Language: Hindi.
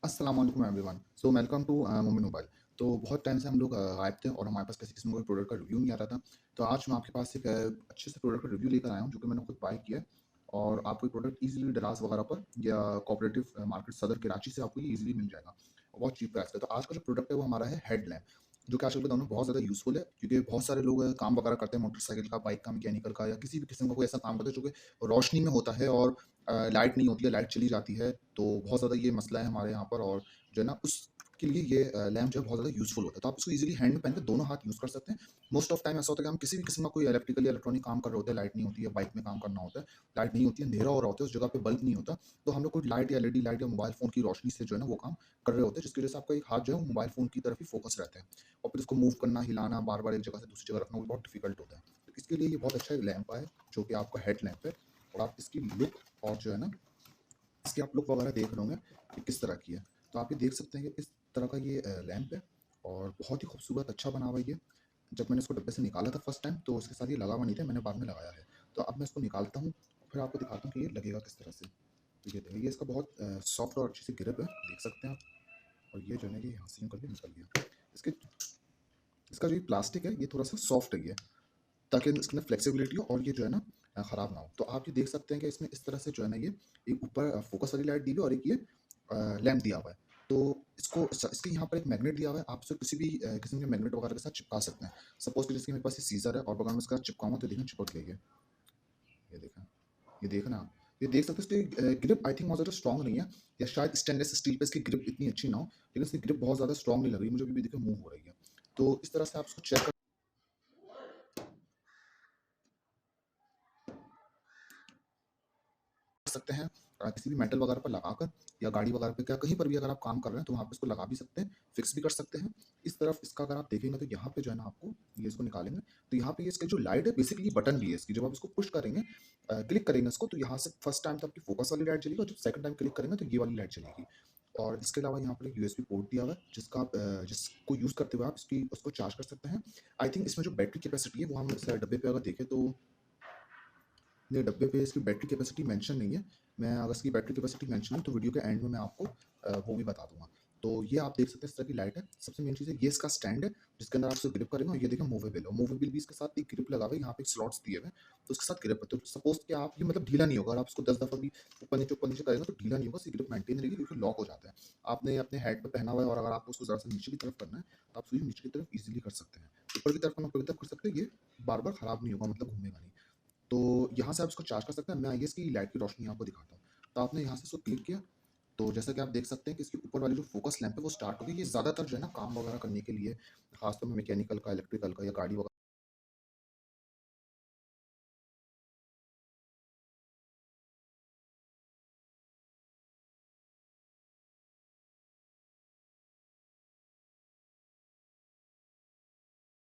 अस्सलाम वालेकुम एवरीवन। सो वेलकम टू मोमिन मोबाइल। तो बहुत टाइम से हम लोग गायब थे और हमारे पास किसी किस्म का प्रोडक्ट का रिव्यू नहीं आ रहा था। तो आज मैं आपके पास एक अच्छे से प्रोडक्ट का रिव्यू लेकर आया हूँ जो कि मैंने खुद बाय किया है। और आपको ये प्रोडक्ट ईज़िली दराज़ वगैरह पर या कोऑपरेटिव मार्केट सदर कराची से आपको ये ईज़िली मिल जाएगा। और बहुत चीप प्राइस पे। तो आज का जो प्रोडक्ट है वो हमारा है हेडलैम्प, जो कि आजकल के दौर में बहुत ज़्यादा यूज़फुल है क्योंकि बहुत सारे लोग काम वगैरह करते हैं मोटरसाइकिल का, बाइक का, मैकेनिकल का या किसी भी किस्म का कोई ऐसा काम करते हैं जो कि रोशनी में होता है और लाइट नहीं होती है, लाइट चली जाती है। तो बहुत ज़्यादा ये मसला है हमारे यहाँ पर और जो है ना उसके लिए ये लैंप जो है बहुत ज़्यादा यूज़फुल होता है। तो आप इसको ईज़िली हैंड में पहन के दोनों हाथ यूज़ कर सकते हैं। मोस्ट ऑफ टाइम ऐसा होता है कि हम किसी भी किस्म का कोई इलेक्ट्रिकल या इलेक्ट्रॉनिक काम कर रहे होते हैं, लाइट नहीं होती है, बाइक में काम करना होता है, लाइट नहीं होती है, अंधेरा हो रहा होता है, उस जगह पे बल्ब नहीं होता, तो हम लोग कोई लाइट या एलईडी लाइट या मोबाइल फ़ोन की रोशनी से जो है ना वो काम कर रहे होते हैं, जिसकी वजह से आपका एक हाथ जो है वो मोबाइल फ़ोन की तरफ ही फ़ोकस रहता है और फिर इसको मूव करना, हिलाना, बार-बार एक जगह से दूसरी जगह रखना वो बहुत डिफ़िकल्ट होता है। तो इसके लिए ये बहुत अच्छा एक लैंप है, जो कि आपका हेड लैंप है और आप इसकी लुक और जो है ना इसकी आप लुक वगैरह देख रहे होंगे कि किस तरह की है। तो आप ये देख सकते हैं कि इस तरह का ये लैंप है और बहुत ही खूबसूरत अच्छा बना हुआ है ये। जब मैंने इसको डब्बे से निकाला था फर्स्ट टाइम तो उसके साथ ये लगा हुआ नहीं था, मैंने बाद में लगाया है। तो अब मैं इसको निकालता हूँ, फिर आपको दिखाता हूँ कि ये लगेगा किस तरह से। तो ये देखिए, ये इसका बहुत सॉफ्ट और अच्छी सी ग्रिप है, देख सकते हैं आप। और ये जो है ना, ये यहाँ से यूँ करके निकल गया। इसके इसका जो ये प्लास्टिक है, ये थोड़ा-सा सॉफ्ट है ये, ताकि इसके अंदर फ्लेक्सिबिलिटी हो और ये जो है ना ख़राब ना हो। तो आप ये देख सकते हैं कि इसमें इस तरह से जो है ना ये एक ऊपर फ़ोकस वाली लाइट दी हुई है और एक ये लैंप दिया हुआ है। तो इसके यहाँ पर एक मैग्नेट दिया हुआ है, आप इसे किसी भी किस्म के मैग्नेट वगैरह के साथ चिपका सकते हैं। सपोज़ कि जैसे कि मेरे पास ये सीज़र है और अगर मैं इसके साथ चिपकाऊँगा तो देखना चिपक गई है। ये देखें, ये देखना आप। ये देख सकते हैं इसकी ग्रिप आई थिंक बहुत ज़्यादा स्ट्रॉन्ग नहीं है या शायद स्टेनलेस स्टील पे इसकी ग्रिप इतनी अच्छी ना हो, लेकिन इसकी ग्रिप बहुत ज़्यादा स्ट्रॉन्ग नहीं लग रही मुझे, अभी भी देखिए मूव हो रही है। तो इस तरह से आप इसको चेक सकते हैं किसी भी मेटल वगैरह पर लगाकर या गाड़ी वगैरह पे, क्या कहीं पर भी अगर आप काम कर रहे हैं तो वहाँ पे इसको लगा भी सकते हैं, फिक्स भी कर सकते हैं। इस तरफ इसका अगर आप देखेंगे तो यहाँ पे जो है ना आपको ये इसको निकालेंगे तो यहाँ पे ये इसकी जो लाइट है बेसिकली बटन भी है इसकी, जब आप इसको पुश करेंगे क्लिक करेंगे इसको तो यहाँ से फर्स्ट टाइम तो आपकी फोकस वाली लाइट जलेगी और जब सेकंड टाइम क्लिक करेंगे तो ये वाली लाइट जलेगी। और इसके अलावा यहाँ पर एक यूएसबी पोर्ट दिया हुआ है जिसका आप जिसको यूज़ करते हुए आप इसकी उसको चार्ज कर सकते हैं। आई थिंक इसमें जो बैटरी कैपेसिटी है वो हम इस डब्बे पे अगर देखें तो नहीं, डब्बे पे इसकी बैटरी कैपेसिटी मेंशन नहीं है। मैं अगर इसकी बैटरी कैपेसिटी मेंशन है तो वीडियो के एंड में मैं आपको वो भी बता दूँगा। तो ये आप देख सकते हैं इस तरह की लाइट है। सबसे मेन चीज़ है ये इसका स्टैंड है जिसके अंदर आप इसे ग्रिप करेंगे और ये देखिए मूवेबल है और मूवेबल भी इसके साथ एक ग्रिप लगा हुआ है, यहाँ पे स्लॉट्स दिए हुए हैं, तो उसके साथ ग्रिप है। तो सपोज़ कि आप ये मतलब ढीला नहीं होगा, अगर आप इसको 10 दफ़ा भी ऊपर नीचे करेंगे तो ढीला नहीं होगा, इसकी ग्रिप मेंटेन रहेगी क्योंकि लॉक हो जाता है। आपने अपने हेड पे पहना हुआ है और अगर आपको उसको ज़रा-सा नीचे की तरफ करना है, तो आप सुई नीचे की तरफ ईज़िली कर सकते हैं। ऊपर की तरफ करना ऊपर की तरफ कर सकते हैं, ये बार-बार खराब नहीं होगा, मतलब घूमेगा नहीं। तो यहाँ से आप इसको चार्ज कर सकते हैं। मैं आइए इसकी लाइट की रोशनी आपको दिखाता हूँ। तो आपने यहाँ से इसको क्लिक किया, तो जैसा कि आप देख सकते हैं कि इसके ऊपर वाली जो फ़ोकस लैंप है वो स्टार्ट हो गई। ये ज़्यादातर जो है ना काम वगैरह करने के लिए, ख़ासतौर में मैकेनिकल का, इलेक्ट्रिकल का या गाड़ी वगैरह